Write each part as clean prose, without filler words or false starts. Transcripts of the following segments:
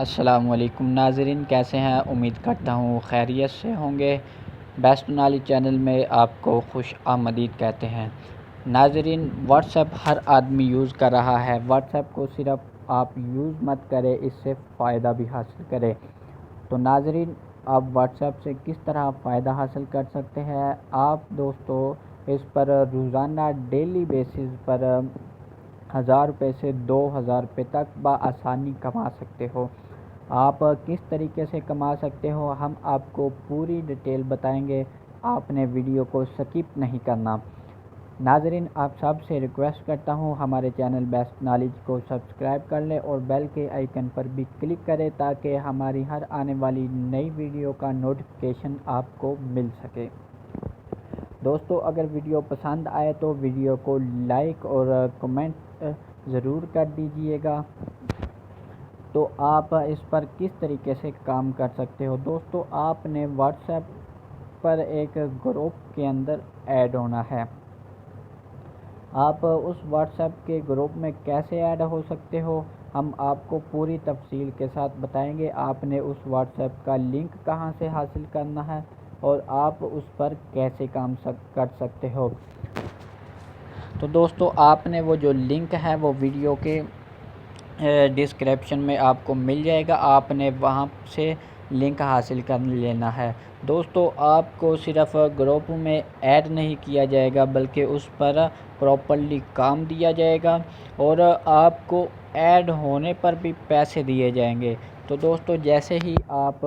السلام علیکم ناظرین، کیسے ہیں؟ امید کرتا ہوں خیریت سے ہوں گے۔ بیسٹ نالج چینل میں آپ کو خوش آمدید کہتے ہیں۔ ناظرین، واٹس ایپ ہر آدمی یوز کر رہا ہے۔ واٹس ایپ کو صرف آپ یوز مت کریں، اس سے فائدہ بھی حاصل کریں۔ تو ناظرین، آپ واٹس ایپ سے کس طرح فائدہ حاصل کر سکتے ہیں؟ آپ دوستو اس پر روزانہ ڈیلی بیسس پر 1000 روپے سے 2000 روپے تک بآسانی کما سکتے ہو۔ آپ کس طریقے سے کما سکتے ہو، ہم آپ کو پوری ڈیٹیل بتائیں گے۔ آپ نے ویڈیو کو سکپ نہیں کرنا۔ ناظرین، آپ سب سے ریکویسٹ کرتا ہوں ہمارے چینل بیسٹ نالج کو سبسکرائب کر لیں اور بیل کے آئیکن پر بھی کلک کریں تاکہ ہماری ہر آنے والی نئی ویڈیو کا نوٹیفیکیشن آپ کو مل سکے۔ دوستو، اگر ویڈیو پسند آئے تو ویڈیو کو لائک اور کمنٹ ضرور کر دیجئے گا۔ تو آپ اس پر کس طریقے سے کام کر سکتے ہو؟ دوستو، آپ نے واٹس ایپ پر ایک گروپ کے اندر ایڈ ہونا ہے۔ آپ اس واٹس ایپ کے گروپ میں کیسے ایڈ ہو سکتے ہو، ہم آپ کو پوری تفصیل کے ساتھ بتائیں گے۔ آپ نے اس واٹس ایپ کا لنک کہاں سے حاصل کرنا ہے اور آپ اس پر کیسے کام کر سکتے ہو۔ تو دوستو، آپ نے وہ جو لنک ہے وہ ویڈیو کے ڈسکرپشن میں آپ کو مل جائے گا۔ آپ نے وہاں سے لنک حاصل کر لینا ہے۔ دوستو، آپ کو صرف گروپ میں ایڈ نہیں کیا جائے گا بلکہ اس پر پراپرلی کام دیا جائے گا اور آپ کو ایڈ ہونے پر بھی پیسے دیے جائیں گے۔ تو دوستو، جیسے ہی آپ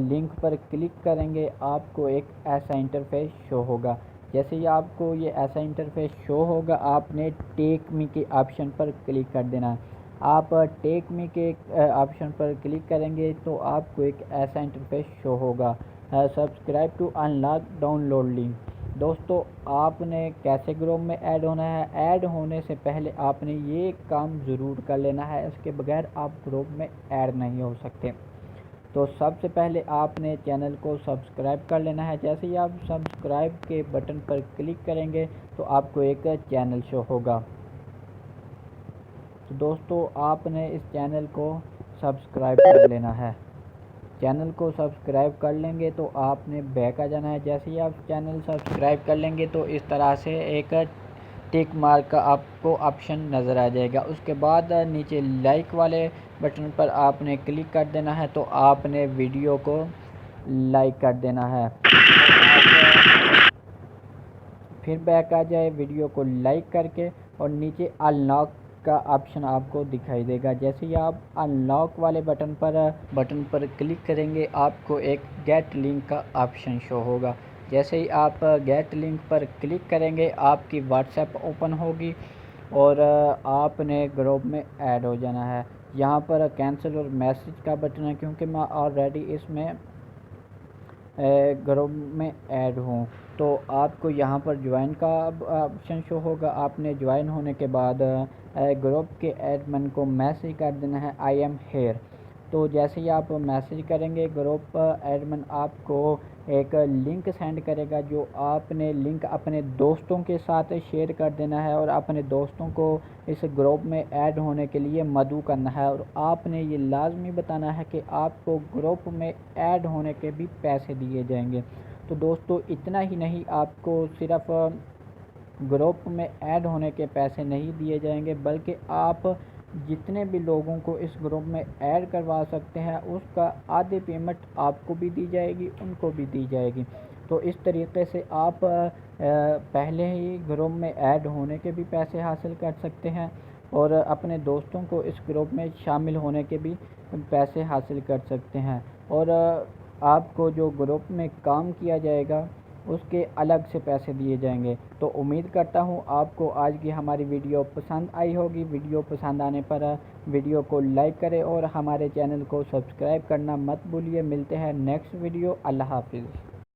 لنک پر کلک کریں گے آپ کو ایک ایسا انٹرفیس شو ہوگا۔ جیسے ہی آپ کو یہ ایسا انٹرفیس شو ہوگا، آپ نے ٹیک می کے آپشن پر کلک کر دینا ہے۔ آپ ٹیک می کے آپشن پر کلک کریں گے تو آپ کو ایک ایسا انٹرفیس شو ہوگا، subscribe to unlock download link. دوستو، آپ نے کیسے گروپ میں ایڈ ہونا ہے؟ ایڈ ہونے سے پہلے آپ نے یہ کام ضرور کر لینا ہے، اس کے بغیر آپ گروپ میں ایڈ نہیں ہو سکتے۔ تو سب سے پہلے آپ نے چینل کو سبسکرائب کر لینا ہے۔ جیسے ہی آپ سبسکرائب کے بٹن پر کلک کریں گے تو آپ کو ایک چینل شو ہوگا۔ تو دوستو، آپ نے اس چینل کو سبسکرائب کر لینا ہے۔ چینل کو سبسکرائب کر لیں گے تو آپ نے بیک آ جانا ہے۔ جیسے ہی آپ چینل سبسکرائب کر لیں گے تو اس طرح سے ایک ٹک مارک کا آپ کو آپشن نظر آ جائے گا۔ اس کے بعد نیچے لائک والے بٹن پر آپ نے کلک کر دینا ہے تو آپ نے ویڈیو کو لائک کر دینا ہے۔ پھر بیک آ جائے ویڈیو کو لائک کر کے اور نیچے انلاک کا آپشن آپ کو دکھائی دے گا۔ جیسے ہی آپ انلاک والے بٹن پر کلک کریں گے آپ کو ایک گیٹ لنک کا آپشن شو ہوگا۔ جیسے ہی آپ گیٹ لنک پر کلک کریں گے آپ کی واٹس ایپ اوپن ہوگی اور آپ نے گروپ میں ایڈ ہو جانا ہے۔ یہاں پر کینسل اور میسج کا بٹن ہے کیونکہ میں آلریڈی اس میں گروپ میں ایڈ ہوں، تو آپ کو یہاں پر جوائن کا آپشن شو ہوگا۔ آپ نے جوائن ہونے کے بعد گروپ کے ایڈمن کو میسج کر دینا ہے آئی ایم ہیئر۔ تو جیسے ہی آپ میسج کریں گے گروپ ایڈمن آپ کو ایک لنک سینڈ کرے گا، جو آپ نے لنک اپنے دوستوں کے ساتھ شیئر کر دینا ہے اور اپنے دوستوں کو اس گروپ میں ایڈ ہونے کے لیے مدعو کرنا ہے اور آپ نے یہ لازمی بتانا ہے کہ آپ کو گروپ میں ایڈ ہونے کے بھی پیسے دیے جائیں گے۔ تو دوستو، اتنا ہی نہیں، آپ کو صرف گروپ میں ایڈ ہونے کے پیسے نہیں دیے جائیں گے بلکہ آپ جتنے بھی لوگوں کو اس گروپ میں ایڈ کروا سکتے ہیں اس کا آدھی پیمنٹ آپ کو بھی دی جائے گی، ان کو بھی دی جائے گی۔ تو اس طریقے سے آپ پہلے ہی گروپ میں ایڈ ہونے کے بھی پیسے حاصل کر سکتے ہیں اور اپنے دوستوں کو اس گروپ میں شامل ہونے کے بھی پیسے حاصل کر سکتے ہیں اور آپ کو جو گروپ میں کام کیا جائے گا اس کے الگ سے پیسے دیے جائیں گے۔ تو امید کرتا ہوں آپ کو آج کی ہماری ویڈیو پسند آئی ہوگی۔ ویڈیو پسند آنے پر ویڈیو کو لائک کریں اور ہمارے چینل کو سبسکرائب کرنا مت بھولیے۔ ملتے ہیں نیکسٹ ویڈیو۔ اللہ حافظ۔